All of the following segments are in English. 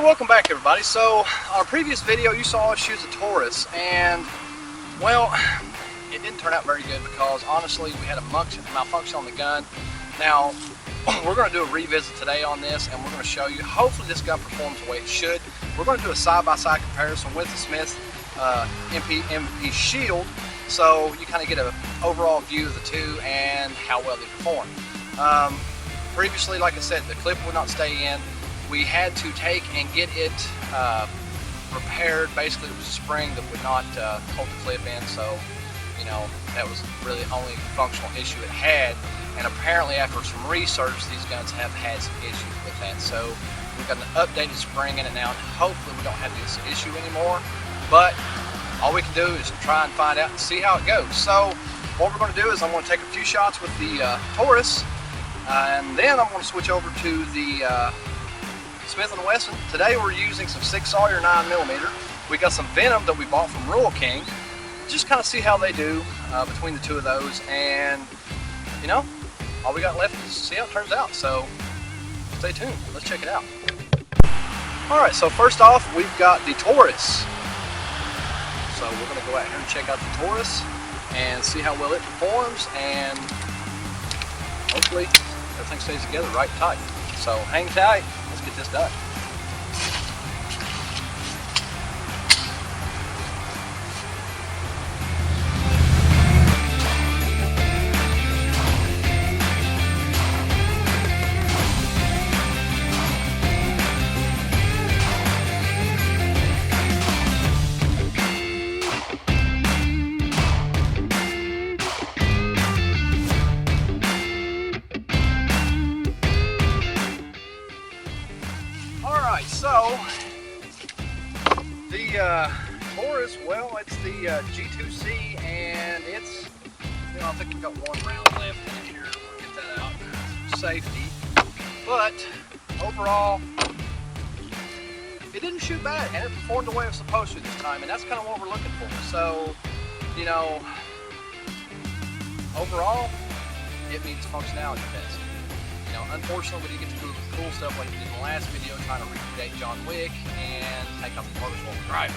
welcome back everybody. So on a previous video you saw us shoot the Taurus, and well, it didn't turn out very good because honestly we had a malfunction on the gun. Now we're going to do a revisit today on this, and we're going to show you, hopefully this gun performs the way it should. We're going to do a side-by-side comparison with the Smith MP Shield, so you kind of get an overall view of the two and how well they perform. Previously, like I said, the clip would not stay in. We had to take and get it repaired. Basically, it was a spring that would not hold the clip in, so you know that was really the only functional issue it had. And apparently, after some research, these guns have had some issues with that. So we've got an updated spring in it now, and hopefully we don't have this issue anymore. But all we can do is try and find out and see how it goes. So what we're going to do is I'm going to take a few shots with the Taurus, and then I'm going to switch over to the Smith & Wesson. Today we're using some 6 Sauer 9mm. We got some Venom that we bought from Rural King. Just kind of see how they do between the two of those, and you know, all we got left is see how it turns out. So stay tuned. Let's check it out. Alright, so first off we've got the Taurus. So we're going to go out here and check out the Taurus and see how well it performs, and hopefully everything stays together right and tight. So hang tight. Let's get this done. So the Taurus, well, it's the G2C, and it's, you know, I think we've got one round left in here. We'll get that out for safety. But overall, it didn't shoot bad, and it performed the way it was supposed to this time, and that's kind of what we're looking for. So, you know, overall, it meets functionality test. You know, unfortunately, we didn't get to do cool stuff like we did in the last video, trying to recreate John Wick and take out the Taurus while we're driving.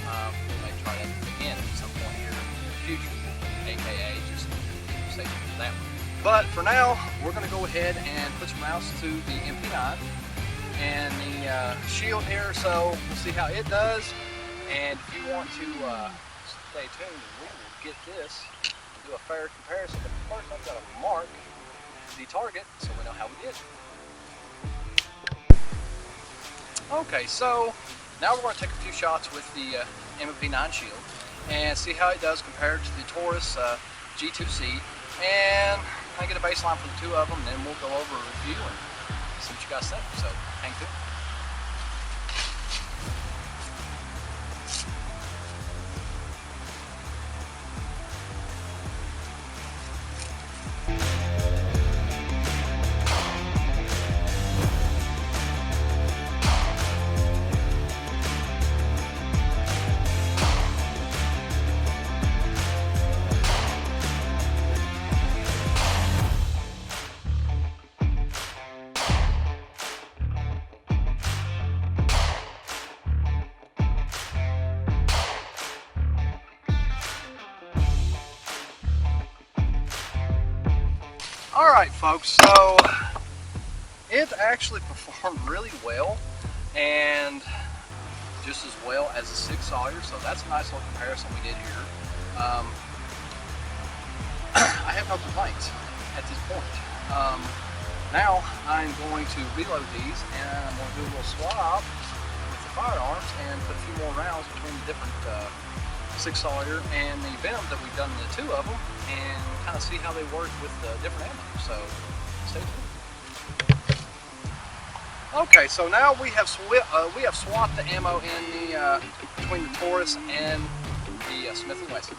We may try that again at some point here in the future, aka just stay tuned for that one. But for now, we're going to go ahead and put some rounds to the MP9 and the Shield here, so we'll see how it does. And if you want to stay tuned, we will get this and do a fair comparison. But first, I've got to mark the target so we know how we did. Okay, so now we're going to take a few shots with the MP9 Shield and see how it does compared to the Taurus G2C, and I get a baseline for the two of them, and then we'll go over a review and see what you guys think. So hang through. Alright folks, so it actually performed really well, and just as well as the 6 Sauer, so that's a nice little comparison we did here. I have no complaints at this point. Now I'm going to reload these, and I'm going to do a little swap with the firearms and put a few more rounds between the different 6 Sauer and the Venom that we've done in the two of them, and kind of see how they work with the different ammo. So stay tuned. Okay, so now we have swapped the ammo in the between the Taurus and the Smith & Wesson.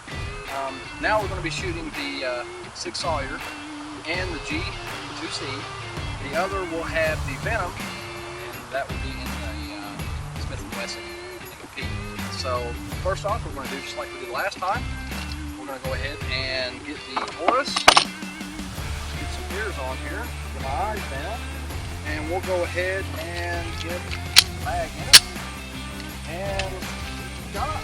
Now we're going to be shooting the 6 Sauer and the G2C. The other will have the Venom, and that will be in the Smith & Wesson MP. So first off, we're going to do just like we did last time. We're going to go ahead and get the Taurus, get some ears on here, get my eyes down, and we'll go ahead and get the mag mag in it, and shot.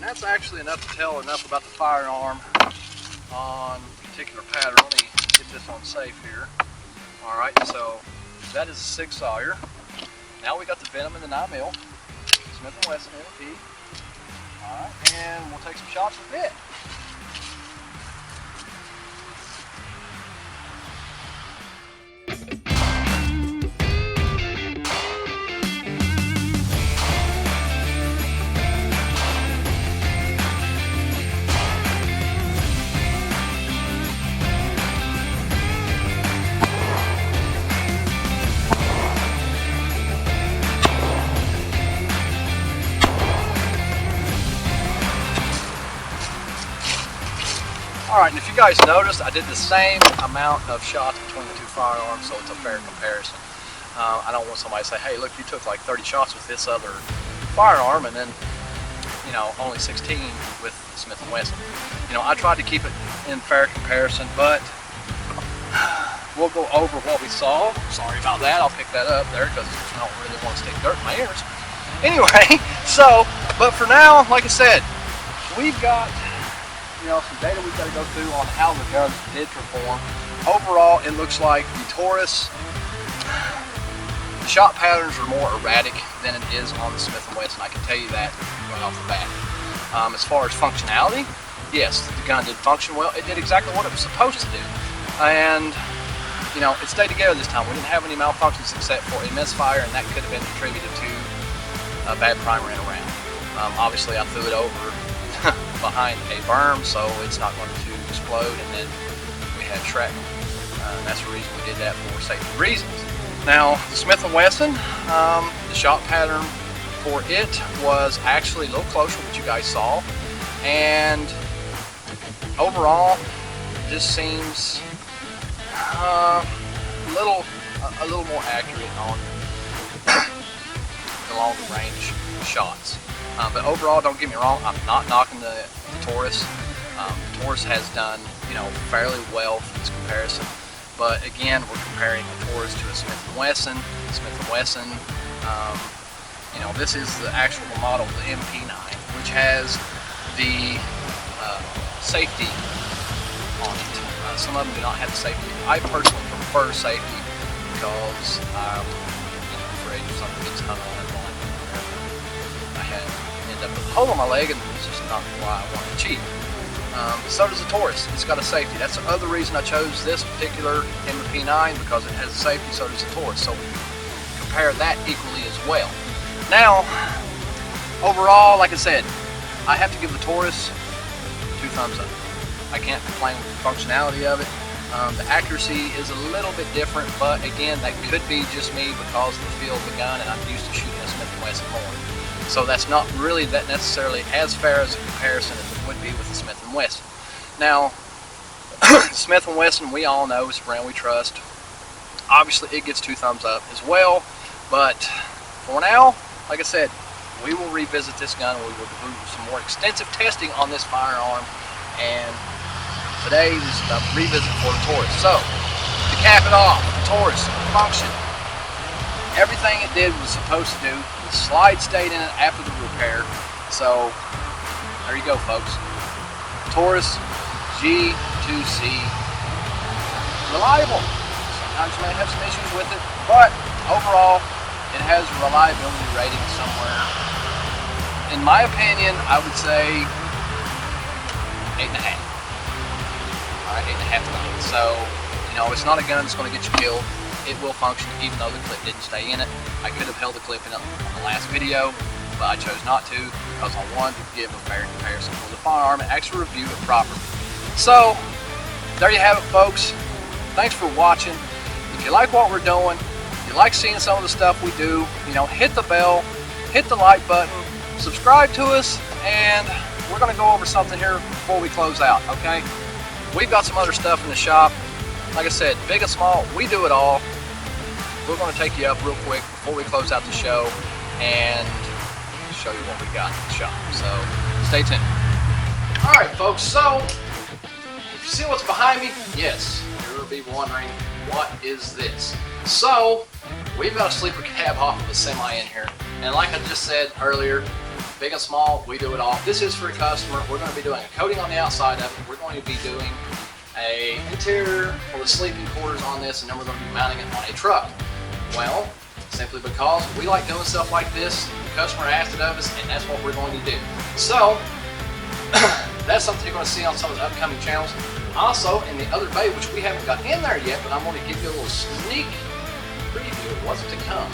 That's actually enough to tell enough about the firearm on a particular pattern. Let me get this on safe here. Alright, so that is a 6 Sawyer. Now we got the Venom in the 9mm, Smith & Wesson MP. Alright, and we'll take some shots with it. Alright, and if you guys noticed, I did the same amount of shots between the two firearms, so it's a fair comparison. I don't want somebody to say, hey, look, you took like 30 shots with this other firearm and then, you know, only 16 with the Smith & Wesson. You know, I tried to keep it in fair comparison, but we'll go over what we saw. Sorry about that, I'll pick that up there because I don't really want to stick dirt in my ears. Anyway, so, but for now, like I said, we've got, you know, some data we've got to go through on how the guns did perform. Overall, it looks like the Taurus, the shot patterns are more erratic than it is on the Smith & Wesson. I can tell you that right off the bat. As far as functionality, yes, the gun did function well. It did exactly what it was supposed to do. And, you know, it stayed together this time. We didn't have any malfunctions except for a misfire, and that could have been contributed to a bad primer in a round. Obviously, I threw it over behind a berm, so it's not going to explode, and then we had shrapnel. That's the reason we did that, for safety reasons. Now, the Smith & Wesson, the shot pattern for it was actually a little closer to what you guys saw, and overall, this seems a little more accurate on the longer range shots. But overall, don't get me wrong, I'm not knocking the Taurus. Taurus has done, you know, fairly well for this comparison. But again, we're comparing a Taurus to a Smith & Wesson. Smith & Wesson, you know, this is the actual model, the MP9, which has the safety on it. Some of them do not have the safety. I personally prefer safety because I'm, you know, afraid if something gets hung on that line, I had end up with a hole in my leg, and it's just not why I want to cheat. So does the Taurus. It's got a safety. That's the other reason I chose this particular MP9, because it has a safety. So does the Taurus. So we compare that equally as well. Now, overall, like I said, I have to give the Taurus 2 thumbs up. I can't complain with the functionality of it. The accuracy is a little bit different, but again, that could be just me because of the feel of the gun, and I'm used to shooting a Smith & Wesson more. So that's not really that necessarily as fair as a comparison as it would be with the Smith & Wesson. Now, Smith & Wesson, we all know, is a brand we trust. Obviously, it gets 2 thumbs up as well, but for now, like I said, we will revisit this gun. We will do some more extensive testing on this firearm, and today is a revisit for the Taurus. So, cap it off, Taurus functioned. Everything it did was supposed to do. The slide stayed in it after the repair. So there you go, folks. Taurus G2C, reliable. Sometimes you may have some issues with it, but overall it has a reliability rating somewhere. In my opinion, I would say 8.5. Alright, 8.5 to 9. So, you know, it's not a gun that's going to get you killed. It will function even though the clip didn't stay in it. I could have held the clip in it on the last video, but I chose not to because I wanted to give a fair comparison for the firearm and actually review it properly. So, there you have it, folks. Thanks for watching. If you like what we're doing, if you like seeing some of the stuff we do, you know, hit the bell, hit the like button, subscribe to us, and we're going to go over something here before we close out, okay? We've got some other stuff in the shop. Like I said, big and small, we do it all. We're going to take you up real quick before we close out the show and show you what we got in the shop. So, stay tuned. Alright, folks, so if you see what's behind me, yes, you'll be wondering, what is this? So, we've got a sleeper cab off of a semi in here. And like I just said earlier, big and small, we do it all. This is for a customer. We're going to be doing a coating on the outside of it. We're going to be doing a interior for the sleeping quarters on this, and then we're going to be mounting it on a truck. Well, simply because we like doing stuff like this. The customer asked it of us, and that's what we're going to do. So, that's something you're going to see on some of the upcoming channels. Also, in the other bay, which we haven't got in there yet, but I'm going to give you a little sneak preview of what's to come.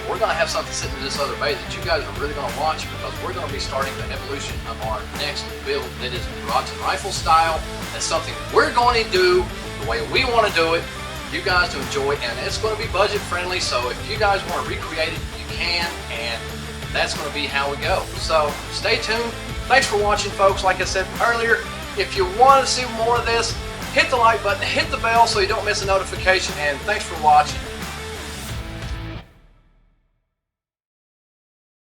We're going to have something sitting in this other bay that you guys are really going to watch, because we're going to be starting the evolution of our next build that is Rods and Rifle style. That's something we're going to do the way we want to do it, you guys to enjoy, and it's going to be budget friendly, so if you guys want to recreate it, you can, and that's going to be how we go. So stay tuned. Thanks for watching, folks. Like I said earlier, if you want to see more of this, hit the like button, hit the bell so you don't miss a notification, and thanks for watching.